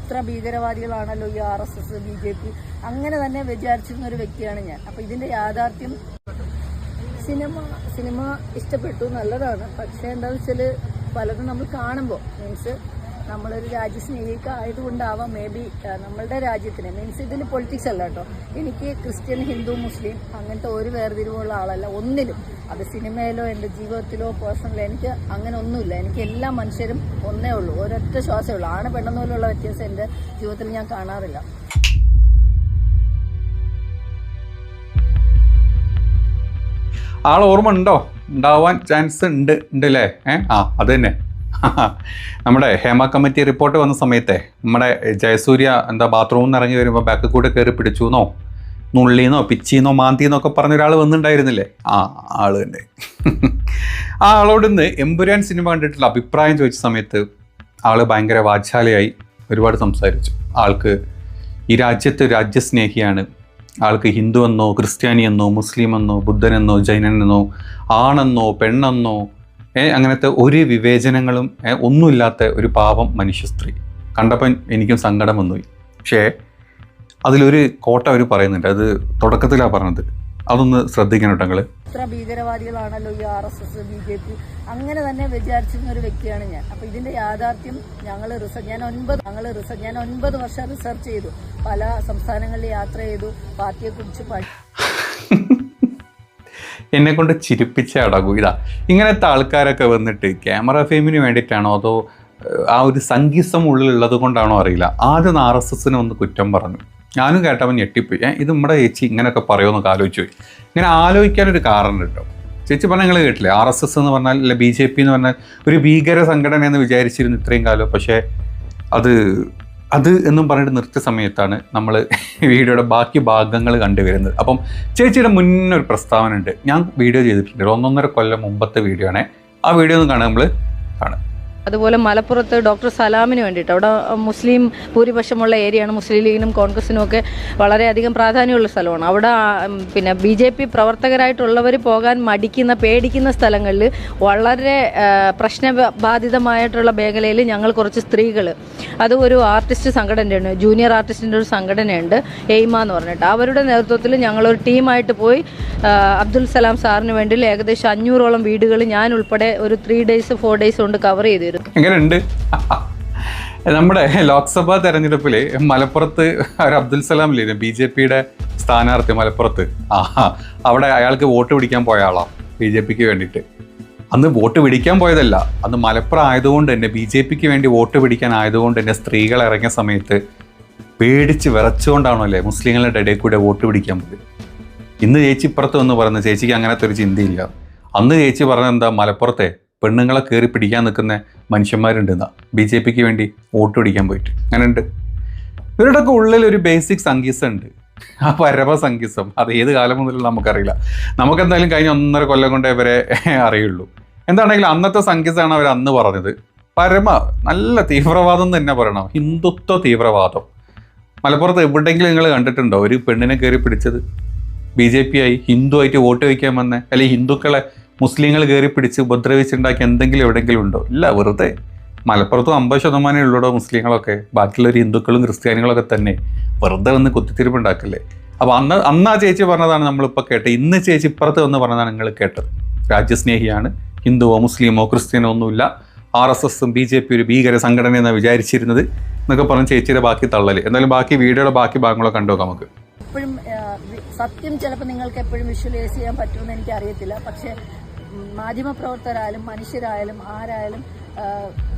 ഇത്ര ഭീകരവാദികളാണല്ലോ ഈ RSS BJP അങ്ങനെ തന്നെ വിചാരിച്ചിരുന്ന ഒരു വ്യക്തിയാണ് ഞാൻ. അപ്പോൾ ഇതിന്റെ യാഥാർത്ഥ്യം സിനിമ ഇഷ്ടപ്പെട്ടു, നല്ലതാണ്. പക്ഷേ എന്താണെന്ന് വെച്ചാൽ പലതും നമ്മൾ കാണുമ്പോൾ മീൻസ് നമ്മളൊരു രാജ്യസ്നേഹിക ആയതുകൊണ്ടാവാം മേ ബി നമ്മളുടെ രാജ്യത്തിന് മീൻസ് ഇതിൽ പൊളിറ്റിക്സ് അല്ല കേട്ടോ. എനിക്ക് ക്രിസ്ത്യൻ, ഹിന്ദു, മുസ്ലിം അങ്ങനത്തെ ഒരു വേർതിരിവുള്ള ആളല്ല ഒന്നിലും. അത് സിനിമയിലോ എൻ്റെ ജീവിതത്തിലോ പേഴ്സണലോ എനിക്ക് അങ്ങനെ ഒന്നുമില്ല. എനിക്ക് എല്ലാ മനുഷ്യരും ഒന്നേ ഉള്ളൂ, ഒരൊറ്റ ശ്വാസമേ ഉള്ളൂ. ആണ് പെണ്ണെന്നോലുള്ള വ്യത്യാസം എൻ്റെ ജീവിതത്തിൽ ഞാൻ കാണാറില്ല. ആൾ ഓർമ്മ ഉണ്ടോ? ഉണ്ടാവാൻ ചാൻസ് ഉണ്ട് അല്ലേ? അത് തന്നെ നമ്മുടെ ഹേമ കമ്മിറ്റി റിപ്പോർട്ട് വന്ന സമയത്തെ നമ്മുടെ ജയസൂര്യ ബാത്റൂമിൽ നിന്ന് ഇറങ്ങി വരുമ്പോൾ ബാക്കിൽ കൂടെ കയറി പിടിച്ചുന്നോ നുള്ളിന്നോ പിച്ചിന്നോ മാന്തിന്നോ ഒക്കെ പറഞ്ഞ ഒരാൾ വന്നിട്ടുണ്ടായിരുന്നില്ലേ? ആള് തന്നെ. ആ ആളോട് ഇന്ന് എമ്പുരാൻ സിനിമ കണ്ടിട്ടുള്ള അഭിപ്രായം ചോദിച്ച സമയത്ത് ആള് ഭയങ്കര വാചാലയായി ഒരുപാട് സംസാരിച്ചു. ആൾക്ക് ഈ രാജ്യത്ത് രാജ്യസ്നേഹിയാണ്. ആൾക്ക് ഹിന്ദു എന്നോ ക്രിസ്ത്യാനി എന്നോ മുസ്ലിം എന്നോ ബുദ്ധനെന്നോ ജൈനനെന്നോ ആണെന്നോ പെണ്ണെന്നോ അങ്ങനത്തെ ഒരു വിവേചനങ്ങളും ഒന്നുമില്ലാത്ത ഒരു പാവം മനുഷ്യ സ്ത്രീ. കണ്ടപ്പോൾ എനിക്കും സങ്കടം വന്നുപോയി. പക്ഷേ അതിലൊരു കോട്ട അവർ പറയുന്നുണ്ട്, അത് തുടക്കത്തിലാണ് പറഞ്ഞത്. അതൊന്ന് ശ്രദ്ധിക്കണം കേട്ടോ നിങ്ങൾ. ഇത്ര ഭീകരവാദികളാണല്ലോ ഈ RSS BJP അങ്ങനെ തന്നെ വിചാരിച്ചിരുന്ന ഒരു വ്യക്തിയാണ് ഞാൻ. അപ്പോൾ ഇതിന്റെ യാഥാർത്ഥ്യം ഞാൻ 9 വർഷം റിസർച്ച് ചെയ്തു, പല സംസ്ഥാനങ്ങളിൽ യാത്ര ചെയ്തു, പാർട്ടിയെക്കുറിച്ച് എന്നെ കൊണ്ട് ചിരിപ്പിച്ച അടകൂ ഇതാ. ഇങ്ങനത്തെ ആൾക്കാരൊക്കെ വന്നിട്ട് ക്യാമറ ഫെയിമിന് വേണ്ടിയിട്ടാണോ അതോ ആ ഒരു സംഗീതം ഉള്ളിലുള്ളത് കൊണ്ടാണോ അറിയില്ല, ആദ്യം RSSന് വന്ന് കുറ്റം പറഞ്ഞു. ഞാനും കേട്ടപ്പോൾ ഞെട്ടിപ്പോയി. ഇത് നമ്മുടെ ചേച്ചി ഇങ്ങനെയൊക്കെ പറയുമെന്നൊക്കെ ആലോചിച്ചു പോയി. ഇങ്ങനെ ആലോചിക്കാനൊരു കാരണം കേട്ടോ. ചേച്ചി പറഞ്ഞാൽ നിങ്ങൾ കേട്ടില്ലേ, RSS എന്ന് പറഞ്ഞാൽ അല്ലെ BJP എന്ന് പറഞ്ഞാൽ ഒരു ഭീകര സംഘടനയെന്ന് വിചാരിച്ചിരുന്നു ഇത്രയും കാലം. പക്ഷേ അത് എന്നും പറഞ്ഞിട്ട് നിർത്തിയ സമയത്താണ് നമ്മൾ വീഡിയോയുടെ ബാക്കി ഭാഗങ്ങൾ കണ്ടുവരുന്നത്. അപ്പം ചേച്ചിയുടെ മുന്നൊരു പ്രസ്താവന ഉണ്ട്, ഞാൻ വീഡിയോ ചെയ്തിട്ടുണ്ട്, 1.5 കൊല്ലം മുമ്പത്തെ വീഡിയോ ആണ്. ആ വീഡിയോ ഒന്ന് കാണാൻ നമ്മൾ കാണാം. അതുപോലെ മലപ്പുറത്ത് ഡോക്ടർ സലാമിന് വേണ്ടിയിട്ട്, അവിടെ മുസ്ലിം ഭൂരിപക്ഷമുള്ള ഏരിയയാണ്, മുസ്ലിം ലീഗിനും കോൺഗ്രസിനും ഒക്കെ വളരെയധികം പ്രാധാന്യമുള്ള സ്ഥലമാണ്. അവിടെ പിന്നെ BJP പ്രവർത്തകരായിട്ടുള്ളവർ പോകാൻ പേടിക്കുന്ന സ്ഥലങ്ങളിൽ വളരെ പ്രശ്നബാധിതമായിട്ടുള്ള മേഖലയിൽ ഞങ്ങൾ കുറച്ച് സ്ത്രീകൾ, അത് ഒരു ആർട്ടിസ്റ്റ് സംഘടനയാണ്, ജൂനിയർ ആർട്ടിസ്റ്റിൻ്റെ ഒരു സംഘടനയുണ്ട് എയ്മ എന്ന് പറഞ്ഞിട്ട്, അവരുടെ നേതൃത്വത്തിൽ ഞങ്ങളൊരു ടീമായിട്ട് പോയി അബ്ദുൽ സലാം സാറിന് വേണ്ടി ഏകദേശം 500ഓളം വീടുകൾ ഞാൻ ഉൾപ്പെടെ ഒരു 3 days 4 days കൊണ്ട് കവർ ചെയ്തു. എങ്ങനെയുണ്ട്? നമ്മുടെ ലോക്സഭാ തെരഞ്ഞെടുപ്പിൽ മലപ്പുറത്ത് ഒരു അബ്ദുൽ സലാം ഇല്ലേ BJPയുടെ സ്ഥാനാർത്ഥി മലപ്പുറത്ത്, അവിടെ അയാൾക്ക് വോട്ട് പിടിക്കാൻ പോയ ആളാണ് BJPക്ക് വേണ്ടിയിട്ട്. അന്ന് വോട്ട് പിടിക്കാൻ പോയതല്ല, അന്ന് മലപ്പുറം ആയതുകൊണ്ട് തന്നെ BJPക്ക് വേണ്ടി വോട്ട് പിടിക്കാൻ ആയതുകൊണ്ട് തന്നെ സ്ത്രീകൾ ഇറങ്ങിയ സമയത്ത് പേടിച്ച് വിറച്ചുകൊണ്ടാണോ അല്ലേ മുസ്ലിങ്ങളുടെ ഇടയിൽ കൂടെ വോട്ട് പിടിക്കാൻ പോയത്. ഇന്ന് ചേച്ചി ഇപ്പുറത്ത് വന്ന് പറയുന്നത് ചേച്ചിക്ക് അങ്ങനത്തെ ഒരു ചിന്തയില്ല. അന്ന് ചേച്ചി പറഞ്ഞത് എന്താ, മലപ്പുറത്തെ പെണ്ണുങ്ങളെ കയറി പിടിക്കാൻ നിൽക്കുന്ന മനുഷ്യന്മാരുണ്ടെന്നാ BJPക്ക് വേണ്ടി വോട്ട് പിടിക്കാൻ പോയിട്ട്. അങ്ങനെ ഉണ്ട്. ഇവരുടെയൊക്കെ ഉള്ളിൽ ഒരു ബേസിക് സംഗീതം ഉണ്ട്, ആ പരമ സംഗീതം. അത് ഏത് കാലം മുതലുള്ള നമുക്കറിയില്ല. നമുക്കെന്തായാലും കഴിഞ്ഞ 1.5 കൊല്ലം കൊണ്ടേ ഇവരെ അറിയുള്ളൂ. എന്താണെങ്കിലും അന്നത്തെ സംഗീതമാണ് അവർ അന്ന് പറഞ്ഞത്. നല്ല തീവ്രവാദം തന്നെ പറയണം, ഹിന്ദുത്വ തീവ്രവാദം. മലപ്പുറത്ത് എവിടെയെങ്കിലും നിങ്ങൾ കണ്ടിട്ടുണ്ടോ ഒരു പെണ്ണിനെ കയറി പിടിച്ചത്? BJP ആയി ഹിന്ദു ആയിട്ട് വോട്ട് വയ്ക്കാൻ വന്നേ, അല്ലെങ്കിൽ ഹിന്ദുക്കളെ മുസ്ലിങ്ങൾ കയറി പിടിച്ച് ഉപദ്രവിച്ചുണ്ടാക്കി എന്തെങ്കിലും എവിടെയെങ്കിലും ഉണ്ടോ? ഇല്ല. വെറുതെ മലപ്പുറത്തും 50% ഉള്ളൂടോ മുസ്ലിങ്ങളൊക്കെ, ബാക്കിയുള്ളൊരു ഹിന്ദുക്കളും ക്രിസ്ത്യാനികളൊക്കെ തന്നെ. വെറുതെ വന്ന് കുത്തിത്തിരിപ്പുണ്ടാക്കില്ലേ. അപ്പോൾ അന്ന് ആ ചേച്ചി പറഞ്ഞതാണ് നമ്മളിപ്പോൾ കേട്ടത്. ഇന്ന് ചേച്ചി ഇപ്പുറത്ത് വന്ന് പറഞ്ഞതാണ് നിങ്ങൾ കേട്ടത്. രാജ്യസ്നേഹിയാണ്, ഹിന്ദുവോ മുസ്ലിമോ ക്രിസ്ത്യനോ ഒന്നുമില്ല, RSSും BJP ഒരു ഭീകര സംഘടനയെന്നാണ് വിചാരിച്ചിരുന്നത് എന്നൊക്കെ പറഞ്ഞ് ചേച്ചിയുടെ ബാക്കി തള്ളല്. എന്തായാലും ബാക്കി വീഡിയോയുടെ ബാക്കി ഭാഗങ്ങളൊക്കെ കണ്ടുനോക്കാം നമുക്ക്. എപ്പോഴും സത്യം ചിലപ്പോൾ നിങ്ങൾക്ക് എപ്പോഴും വിഷ്വലൈസ് ചെയ്യാൻ പറ്റുമെന്ന് എനിക്കറിയത്തില്ല. പക്ഷേ മാധ്യമപ്രവർത്തകരായാലും മനുഷ്യരായാലും ആരായാലും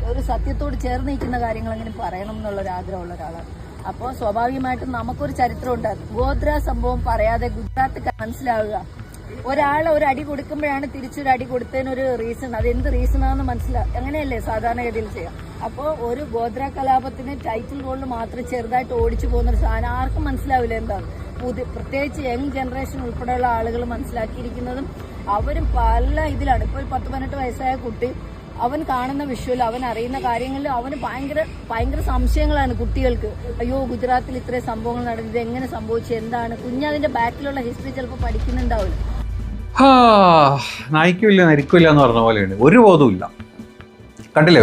ഒരു സത്യത്തോട് ചേർന്ന് നിൽക്കുന്ന കാര്യങ്ങൾ അങ്ങനെ പറയണം എന്നുള്ളൊരാഗ്രഹമുള്ള ഒരാളാണ്. അപ്പോൾ സ്വാഭാവികമായിട്ടും നമുക്കൊരു ചരിത്രം ഉണ്ടാകും. ഗോദ്ര സംഭവം പറയാതെ ഗുജറാത്ത് മനസ്സിലാവുക. ഒരാൾ ഒരു അടി കൊടുക്കുമ്പോഴാണ് തിരിച്ചൊരു അടി കൊടുത്തതിനൊരു റീസൺ, അതെന്ത് റീസണാണെന്ന് അങ്ങനെയല്ലേ സാധാരണഗതിയിൽ ചെയ്യാം. അപ്പോൾ ഒരു ഗോദ്ര കലാപത്തിന് ടൈറ്റിൽ റോളിൽ മാത്രം ചെറുതായിട്ട് ഓടിച്ചു പോകുന്നൊരു സാധനം ആർക്കും മനസ്സിലാവില്ല എന്താണ്. പ്രത്യേകിച്ച് യങ് ജനറേഷൻ ഉൾപ്പെടെയുള്ള ആളുകൾ മനസ്സിലാക്കിയിരിക്കുന്നതും അവരും പല ഇതിലാണ്. ഇപ്പോൾ ഒരു 10-18 വയസ്സായ കുട്ടി, അവൻ കാണുന്ന വിഷ്വൽ, അവൻ അറിയുന്ന കാര്യങ്ങളിൽ അവന് ഭയങ്കര സംശയങ്ങളാണ് കുട്ടികൾക്ക്. അയ്യോ ഗുജറാത്തിൽ ഇത്രയും സംഭവങ്ങൾ നടന്നത്, എങ്ങനെ സംഭവിച്ചു, എന്താണ് കുഞ്ഞതിന്റെ ബാക്കിലുള്ള ഹിസ്റ്ററി ചിലപ്പോൾ പഠിക്കുന്നുണ്ടാവില്ല. നായിക്കില്ല നരിക്കില്ല എന്ന് പറഞ്ഞ പോലെയാണ്. ഒരു ബോധമില്ല. കണ്ടില്ലേ,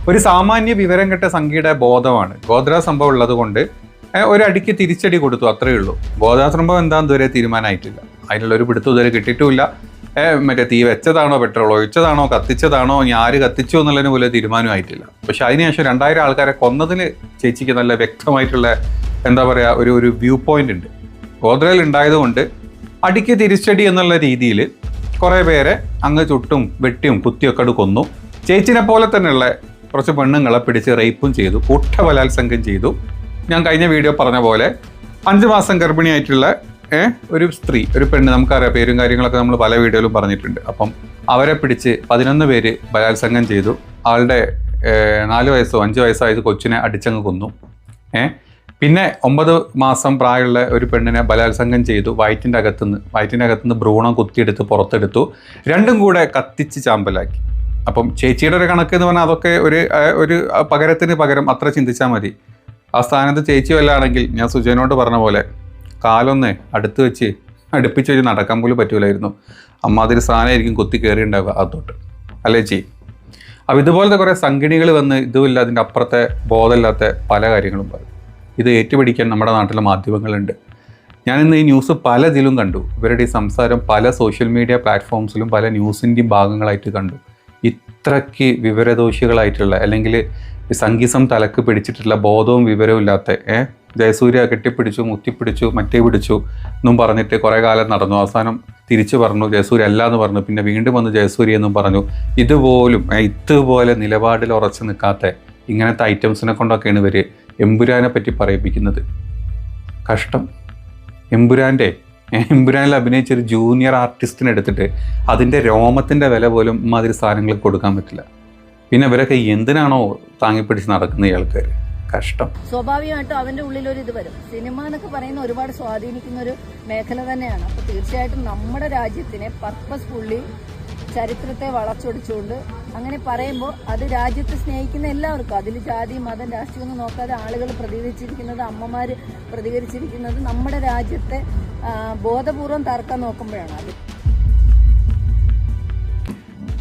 ഒരു സാമാന്യ വിവരം കെട്ട സംഖ്യയുടെ ബോധമാണ്. ഗോദ്ര സംഭവം ഉള്ളത് കൊണ്ട് ഒരു അടിക്ക് തിരിച്ചടി കൊടുത്തു, അത്രയേ ഉള്ളൂ. ഗോദ്ര സംഭവം എന്താണെന്ന് ഇതുവരെ തീരുമാനമായിട്ടില്ല. അതിനുള്ളൊരു പിടുത്തം ഇതുവരെ കിട്ടിയിട്ടുമില്ല. മറ്റേ തീ വെച്ചതാണോ, പെട്രോൾ ഒഴിച്ചതാണോ, കത്തിച്ചതാണോ, ഇനി ആര് കത്തിച്ചു എന്നുള്ളതിന് പോലെ തീരുമാനമായിട്ടില്ല. പക്ഷെ അതിനുശേഷം 2000 ആൾക്കാരെ കൊന്നതിന് ചേച്ചിക്ക് നല്ല വ്യക്തമായിട്ടുള്ള എന്താ പറയുക ഒരു വ്യൂ പോയിന്റ് ഉണ്ട്. ഗോദ്രയിൽ ഉണ്ടായതുകൊണ്ട് അടിക്ക് തിരിച്ചടി എന്നുള്ള രീതിയിൽ കുറേ പേരെ അങ്ങ് ചുട്ടും വെട്ടിയും കുത്തിയൊക്കെ കൊന്നു. ചേച്ചിനെ പോലെ തന്നെയുള്ള കുറച്ച് പെണ്ണുങ്ങളെ പിടിച്ച് റേപ്പും ചെയ്തു, കൂട്ടബലാത്സംഗം ചെയ്തു. ഞാൻ കഴിഞ്ഞ വീഡിയോ പറഞ്ഞ പോലെ 5 മാസം ഗർഭിണിയായിട്ടുള്ള ഒരു സ്ത്രീ, ഒരു പെണ്ണ്, നമുക്കറിയാം, പേരും കാര്യങ്ങളൊക്കെ നമ്മൾ പല വീഡിയോയിലും പറഞ്ഞിട്ടുണ്ട്. അപ്പം അവരെ പിടിച്ച് 11 പേര് ബലാത്സംഗം ചെയ്തു. ആളുടെ 4 വയസ്സോ 5 വയസ്സോ ആയത് കൊച്ചിനെ അടിച്ചങ്ങ് കൊന്നു. പിന്നെ 9 മാസം പ്രായമുള്ള ഒരു പെണ്ണിനെ ബലാത്സംഗം ചെയ്തു. വയറ്റിൻ്റെ അകത്തുനിന്ന് ഭ്രൂണം കുത്തിയെടുത്ത് പുറത്തെടുത്തു. രണ്ടും കൂടെ കത്തിച്ച് ചാമ്പലാക്കി. അപ്പം ചേച്ചിയുടെ ഒരു കണക്ക് എന്ന് പറഞ്ഞാൽ അതൊക്കെ ഒരു പകരത്തിന് പകരം അത്ര ചിന്തിച്ചാൽ മതി. ആ സ്ഥാനത്ത് ചേച്ചി വല്ലാണെങ്കിൽ ഞാൻ സുജയനോട് പറഞ്ഞ പോലെ കാലൊന്ന് അടുപ്പിച്ച് വെച്ച് നടക്കാൻ പോലും പറ്റൂലായിരുന്നു. അമ്മാതിരി സാധനമായിരിക്കും കുത്തി കയറി ഉണ്ടാവുക അതോട്ട്, അല്ലേ ചേച്ചി? അപ്പോൾ ഇതുപോലത്തെ കുറേ സംഘടനകൾ വന്ന് ഇതുമില്ല, അതിൻ്റെ അപ്പുറത്തെ ബോധമില്ലാത്ത പല കാര്യങ്ങളും പറയും. ഇത് ഏറ്റുപിടിക്കാൻ നമ്മുടെ നാട്ടിലെ മാധ്യമങ്ങളുണ്ട്. ഞാനിന്ന് ഈ ന്യൂസ് പല ഇതിലും കണ്ടു. ഇവരുടെ ഈ സംസാരം പല സോഷ്യൽ മീഡിയ പ്ലാറ്റ്ഫോംസിലും പല ന്യൂസിൻ്റെയും ഭാഗങ്ങളായിട്ട് കണ്ടു. ഇത്രയ്ക്ക് വിവരദോഷികളായിട്ടുള്ള, അല്ലെങ്കിൽ സംഗീതം തലക്ക് പിടിച്ചിട്ടുള്ള ബോധവും വിവരവും ഇല്ലാത്ത ജയസൂര്യ കെട്ടിപ്പിടിച്ചു, മുത്തിപ്പിടിച്ചു, മറ്റേ പിടിച്ചു എന്നും പറഞ്ഞിട്ട് കുറേ കാലം നടന്നു. അവസാനം തിരിച്ചു പറഞ്ഞു ജയസൂര്യ അല്ല എന്ന് പറഞ്ഞു. പിന്നെ വീണ്ടും വന്ന് ജയസൂര്യ എന്നും പറഞ്ഞു. ഇതുപോലെ നിലപാടിൽ ഉറച്ചു നിൽക്കാത്ത ഇങ്ങനത്തെ ഐറ്റംസിനെ കൊണ്ടൊക്കെയാണ് ഇവർ എമ്പുരാനെ പറ്റി പറയിപ്പിക്കുന്നത്. കഷ്ടം. എമ്പുരാനിൽ അഭിനയിച്ചൊരു ജൂനിയർ ആർട്ടിസ്റ്റിനെ എടുത്തിട്ട് അതിൻ്റെ രോമത്തിൻ്റെ വില പോലും ഇമാതിരി സാധനങ്ങൾ കൊടുക്കാൻ പറ്റില്ല. പിന്നെ ഇവരൊക്കെ എന്തിനാണോ താങ്ങിപ്പിടിച്ച് നടക്കുന്ന ഈ ആൾക്കാർ? കഷ്ടം. സ്വാഭാവികമായിട്ടും അവന്റെ ഉള്ളിൽ ഒരു ഇത് വരും. സിനിമ എന്നൊക്കെ പറയുന്ന ഒരുപാട് സ്വാധീനിക്കുന്ന ഒരു മേഖല തന്നെയാണ്. അപ്പോൾ തീർച്ചയായിട്ടും നമ്മുടെ രാജ്യത്തിനെ പർപ്പസ്ഫുള്ളി ചരിത്രത്തെ വളച്ചൊടിച്ചുകൊണ്ട് അങ്ങനെ പറയുമ്പോൾ അത് രാജ്യത്തെ സ്നേഹിക്കുന്ന എല്ലാവർക്കും, അതിൽ ജാതി മതം രാഷ്ട്രീയം ഒന്നും നോക്കാതെ ആളുകൾ പ്രതികരിച്ചിരിക്കുന്നത്, അമ്മമാർ പ്രതികരിച്ചിരിക്കുന്നത് നമ്മുടെ രാജ്യത്തെ ബോധപൂർവം തർക്കം നോക്കുമ്പോഴാണ്. അത്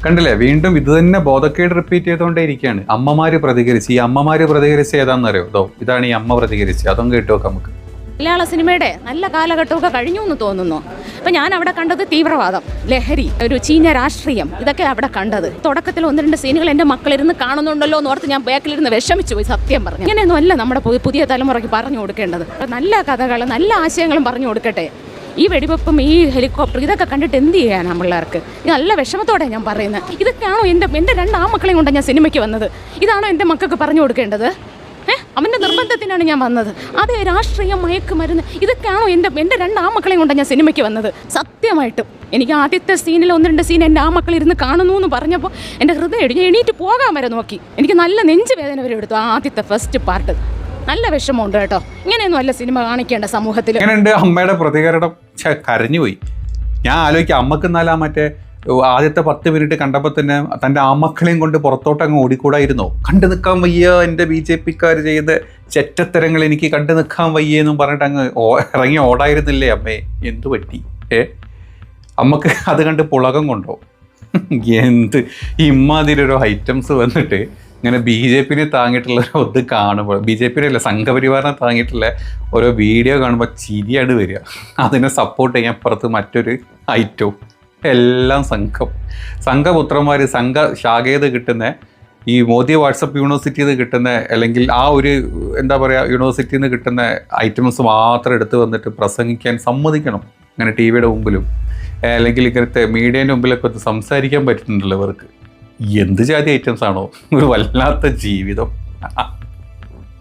കണ്ടില്ലേ, വീണ്ടും ഇത് തന്നെ ബോധക്കേട് റിപ്പീറ്റ് ചെയ്തുകൊണ്ടേ ഇരിക്കുകയാണ്. അമ്മമാര് പ്രതികരിച്ച്, ഈ അമ്മമാര് പ്രതികരിച്ച് ഏതാണെന്നറിയോ? ഇതാണ് ഈ അമ്മ പ്രതികരിച്ച്. അതും കേട്ടോ നമുക്ക്. മലയാള സിനിമയുടെ നല്ല കാലഘട്ടമൊക്കെ കഴിഞ്ഞു എന്ന് തോന്നുന്നു. അപ്പം ഞാൻ അവിടെ കണ്ടത് തീവ്രവാദം, ലഹരി, ഒരു ചീഞ്ഞ രാഷ്ട്രീയം, ഇതൊക്കെ അവിടെ കണ്ടത്. തുടക്കത്തിൽ 1-2 സീനുകൾ എൻ്റെ മക്കളിരുന്ന് കാണുന്നുണ്ടല്ലോ എന്ന് ഓർത്ത് ഞാൻ ബാക്കിലിരുന്ന് വിഷമിച്ചു പോയി, സത്യം പറഞ്ഞു. ഇങ്ങനെയൊന്നും അല്ല നമ്മുടെ പുതിയ തലമുറയ്ക്ക് പറഞ്ഞു കൊടുക്കേണ്ടത്. നല്ല കഥകൾ, നല്ല ആശയങ്ങളും പറഞ്ഞു കൊടുക്കട്ടെ. ഈ വെടിവെപ്പും ഈ ഹെലികോപ്റ്റർ ഇതൊക്കെ കണ്ടിട്ട് എന്ത് ചെയ്യാനാണ് പിള്ളേർക്ക്? നല്ല വിഷമത്തോടെ ഞാൻ പറയുന്നത്. ഇതൊക്കെയാണോ എൻ്റെ 2 ആൺമക്കളെയും കൊണ്ടാണ് ഞാൻ സിനിമയ്ക്ക് വന്നത്? ഇതാണോ എൻ്റെ മക്കൾക്ക് പറഞ്ഞു കൊടുക്കേണ്ടത്? അവൻ്റെ നിർബന്ധത്തിനാണ് ഞാൻ വന്നത്. അതേ രാഷ്ട്രീയം, മയക്കുമരുന്ന്, ഇതൊക്കെയാണോ എൻ്റെ 2 ആൺമക്കളെയും കൊണ്ടാണ് ഞാൻ സിനിമയ്ക്ക് വന്നത്? സത്യമായിട്ടും എനിക്ക് ആദ്യത്തെ സീനിൽ 1-2 സീൻ എൻ്റെ ആൺമക്കൾ ഇരുന്ന് കാണുന്നു എന്ന് പറഞ്ഞപ്പോൾ എൻ്റെ ഹൃദയം ഞാൻ എണീറ്റ് പോകാൻ വരെ നോക്കി. എനിക്ക് നല്ല നെഞ്ച് വേദന വരെ എടുത്തു ആദ്യത്തെ ഫസ്റ്റ് പാർട്ട്. നല്ല വിഷമമുണ്ട് കേട്ടോ. ഇങ്ങനെയൊന്നും അല്ല സിനിമ കാണിക്കേണ്ട സമൂഹത്തിൽ. എങ്ങനെയുണ്ട് അമ്മയുടെ പ്രതികരണം? കരഞ്ഞുപോയി. ഞാൻ ആലോചിക്കാം, അമ്മക്ക് എന്നാലാ മറ്റേ ആദ്യത്തെ 10 മിനിറ്റ് കണ്ടപ്പോൾ തന്നെ തൻ്റെ ആമക്കളെയും കൊണ്ട് പുറത്തോട്ട് അങ്ങ് ഓടിക്കൂടായിരുന്നോ? കണ്ടു നിൽക്കാൻ വയ്യ, എൻ്റെ BJP-ക്കാർ ചെയ്ത ചെറ്റത്തരങ്ങൾ എനിക്ക് കണ്ടു നിൽക്കാൻ വയ്യെന്നും പറഞ്ഞിട്ട് അങ്ങ് ഇറങ്ങി ഓടായിരുന്നില്ലേ അമ്മേ? എന്തു പറ്റി? അമ്മക്ക് അത് കണ്ട് പുളകം കൊണ്ടോ? ഇമ്മാതിരി ഒരു ഐറ്റംസ് വന്നിട്ട് ഇങ്ങനെ BJP-നെ താങ്ങിയിട്ടുള്ള ഇത് കാണുമ്പോൾ, BJP-നെ അല്ല സംഘപരിവാറിനെ താങ്ങിയിട്ടുള്ള ഓരോ വീഡിയോ കാണുമ്പോൾ ചിരിയാണ് വരിക. അതിനെ സപ്പോർട്ട് ചെയ്യാൻ പുറത്ത് മറ്റൊരു ഐറ്റവും എല്ലാം സംഘപുത്രന്മാർ, ശാഖയത് കിട്ടുന്ന ഈ മോദി വാട്സപ്പ് യൂണിവേഴ്സിറ്റിയിൽ നിന്ന് കിട്ടുന്ന, അല്ലെങ്കിൽ ആ ഒരു എന്താ പറയുക യൂണിവേഴ്സിറ്റിയിൽ നിന്ന് കിട്ടുന്ന ഐറ്റംസ് മാത്രം എടുത്ത് വന്നിട്ട് പ്രസംഗിക്കാൻ സമ്മതിക്കണം. ഇങ്ങനെ TV-യുടെ മുമ്പിലും അല്ലെങ്കിൽ ഇങ്ങനത്തെ മീഡിയേൻ്റെ മുമ്പിലൊക്കെ സംസാരിക്കാൻ പറ്റുന്നുണ്ടല്ലോ ഇവർക്ക്. എന്ത് ജാതി ഐറ്റംസ് ആണോ? ഒരു വല്ലാത്ത ജീവിതം.